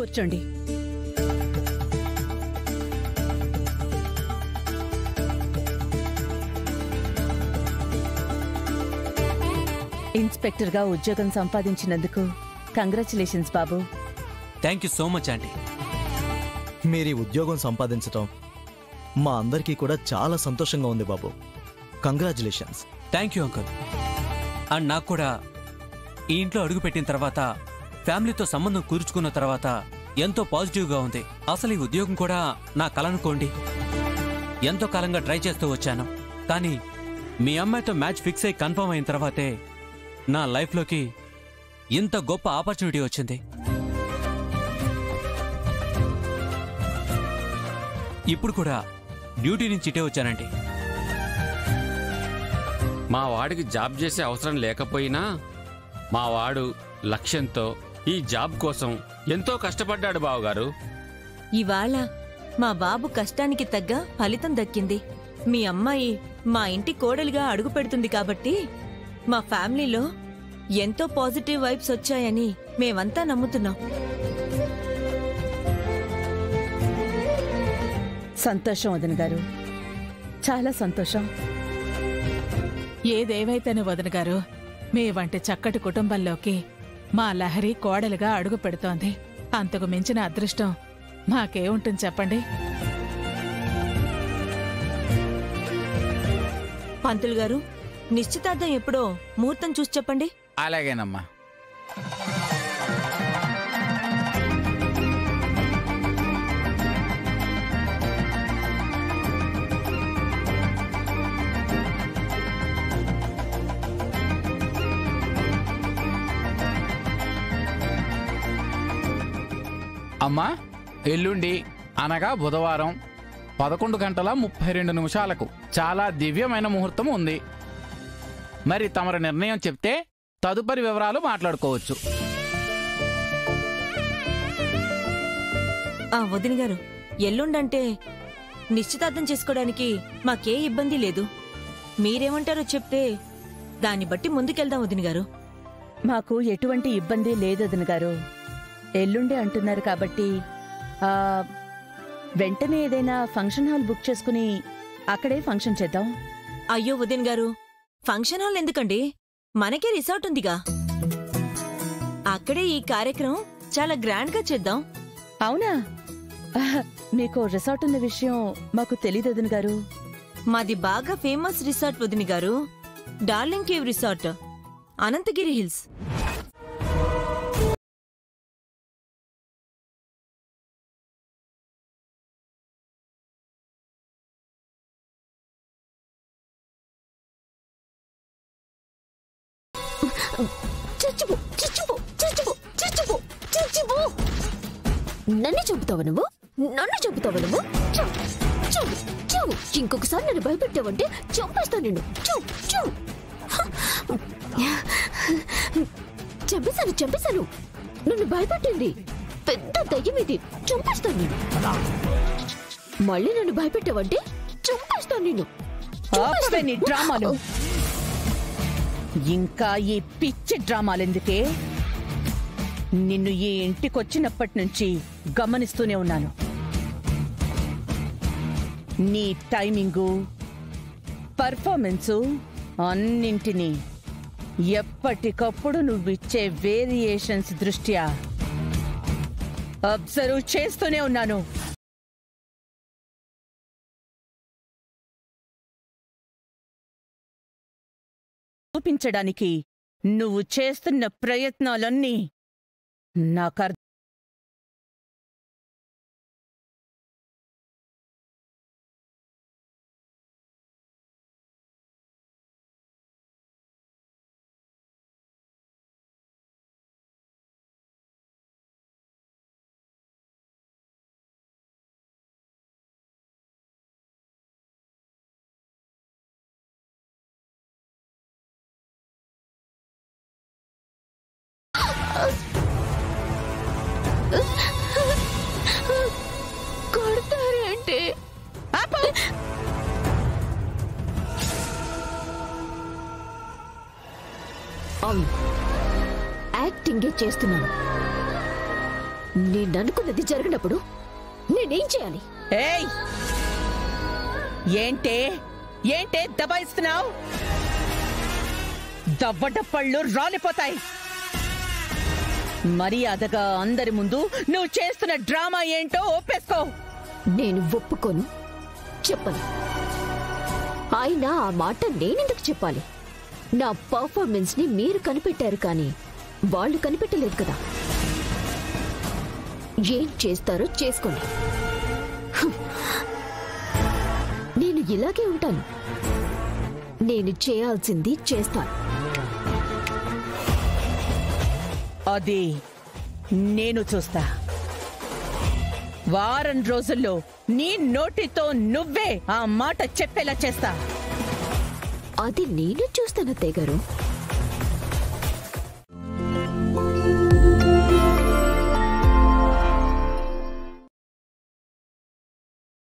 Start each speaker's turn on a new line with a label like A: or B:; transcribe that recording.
A: కూర్చోండి. ఇన్స్పెక్టర్గా ఉద్యోగం సంపాదించినందుకు కంగ్రాచులేషన్స్ బాబు.
B: Thank you so much aunty.
C: మీరు ఉద్యోగం సంపాదించటం మా అందరికీ కూడా చాలా సంతోషంగా ఉంది బాబు. Congratulations.
B: Thank you uncle. And నాకు కూడా ఈ ఇంట్లో అడుగుపెట్టిన తర్వాత, ఫ్యామిలీతో సంబంధం కూర్చుకున్న తర్వాత ఎంతో పాజిటివ్గా ఉంది. అసలు ఈ ఉద్యోగం కూడా నా కల అనుకోండి. ఎంతో కాలంగా ట్రై చేస్తూ వచ్చాను. కానీ మీ అమ్మాయితో మ్యాచ్ ఫిక్స్ అయి కన్ఫర్మ్ అయిన తర్వాతే నా లైఫ్లోకి ఇంత గొప్ప ఆపర్చునిటీ వచ్చింది. ఇప్పుడు కూడా డ్యూటీ నుంచి ఇటే వచ్చానండి.
D: మా వాడికి జాబ్ చేసే అవసరం లేకపోయినా మా వాడు లక్ష్యంతో ఈ జాబ్ కోసం ఎంతో కష్టపడ్డాడు బావగారు.
E: ఇవాళ మా బాబు కష్టానికి తగ్గ ఫలితం దక్కింది. మీ అమ్మాయి మా ఇంటి కోడలిగా అడుగు పెడుతుంది కాబట్టి మా ఫ్యామిలీలో ఎంతో పాజిటివ్ వైబ్స్ వచ్చాయని మేమంతా నమ్ముతున్నాం.
A: సంతోషం వదిన గారు, చాలా సంతోషం.
F: ఏదేవైతేనే వదిన గారు, మీ వంటి చక్కటి కుటుంబంలోకి మా లహరి కోడలుగా అడుగు పెడుతోంది. అంతకు మించిన అదృష్టం మాకేముంటుంది చెప్పండి.
E: పంతులు గారు, నిశ్చితార్థం ఎప్పుడో ముహూర్తం చూసి చెప్పండి.
G: అలాగేనమ్మా. అమ్మా, ఎల్లుండి అనగా బుధవారం 11:32 చాలా దివ్యమైన ముహూర్తం ఉంది. మరి తమరి నిర్ణయం చెప్తే తదుపరి వివరాలు మాట్లాడుకోవచ్చు.
E: వదిన గారు, ఎల్లుండంటే నిశ్చితార్థం చేసుకోవడానికి మాకే ఇబ్బంది లేదు. మీరేమంటారో చెప్తే దాన్ని బట్టి ముందుకెళ్దాం వదిన గారు.
A: మాకు ఎటువంటి ఇబ్బంది లేదు వదిన గారు. ఎల్లుండే అంటున్నారు కాబట్టి వెంటనే ఏదైనా ఫంక్షన్ హాల్ బుక్ చేసుకుని అక్కడే ఫంక్షన్ చేద్దాం.
E: అయ్యో వదిన గారు, ఫంక్షన్ హాల్ ఎందుకండి? మనకే రిసార్ట్ ఉందిగా, అక్కడే ఈ కార్యక్రమం చాలా గ్రాండ్ గా చేద్దాం.
A: అవునా? మీకు రిసార్ట్ ఉన్న విషయం మాకు తెలీదు వదిన గారు.
E: మాది బాగా ఫేమస్ రిసార్ట్ వదిన గారు, darling cave resort, Anantagiri hills.
H: నన్ను చంపుతావు నువ్వు, నన్ను చంపుతావు నువ్వు. ఇంకొకసారి నన్ను భయపెట్టావంటే చంపేస్తాను నిన్ను. చంపేశాను. నన్ను భయపెట్టింది పెద్ద దయ్యం, ఇది చంపేస్తాను నేను. మళ్ళీ నన్ను భయపెట్టావంటే చంపేస్తాను నిన్ను.
A: డ్రామాలు ఇంకా ఈ పిచ్చి డ్రామాలెందుకే? నిన్ను ఈ ఇంటికొచ్చినప్పటి నుంచి గమనిస్తూనే ఉన్నాను. నీ టైమింగు, పర్ఫార్మెన్సు అన్నింటినీ ఎప్పటికప్పుడు నువ్విచ్చే వేరియేషన్స్ దృష్ట్యా అబ్జర్వ్ చేస్తూనే ఉన్నాను. చూపించడానికి నువ్వు చేస్తున్న ప్రయత్నాలన్నీ నాకర్థం.
H: కొడతారేంటి? అవును, యాక్టింగే చేస్తున్నాను. నేను అనుకున్నది జరిగినప్పుడు నేనేం చేయాలి?
A: ఏయ్, ఏంటే దబాయిస్తున్నావు? దవ్వట పళ్ళు రాలిపోతాయి. మర్యాదగా అందరి ముందు నువ్వు చేస్తున్న డ్రామా ఏంటో ఒప్పేసుకో.
H: నేను ఒప్పుకోను, చెప్పను. అయినా ఆ మాట నేనెందుకు చెప్పాలి? నా పర్ఫార్మెన్స్ ని మీరు కనిపెట్టారు కానీ వాళ్ళు కనిపెట్టలేదు కదా. ఏం చేస్తారో చేసుకోండి. నేను ఇలాగే ఉంటాను. నేను చేయాల్సింది చేస్తాను.
A: అది నేను చూస్తా. వారం రోజుల్లో నీ నోటితో నువ్వే ఆ మాట చెప్పేలా చేస్తా.
H: అది నేను చూస్తాను అత్తయ్య గారు.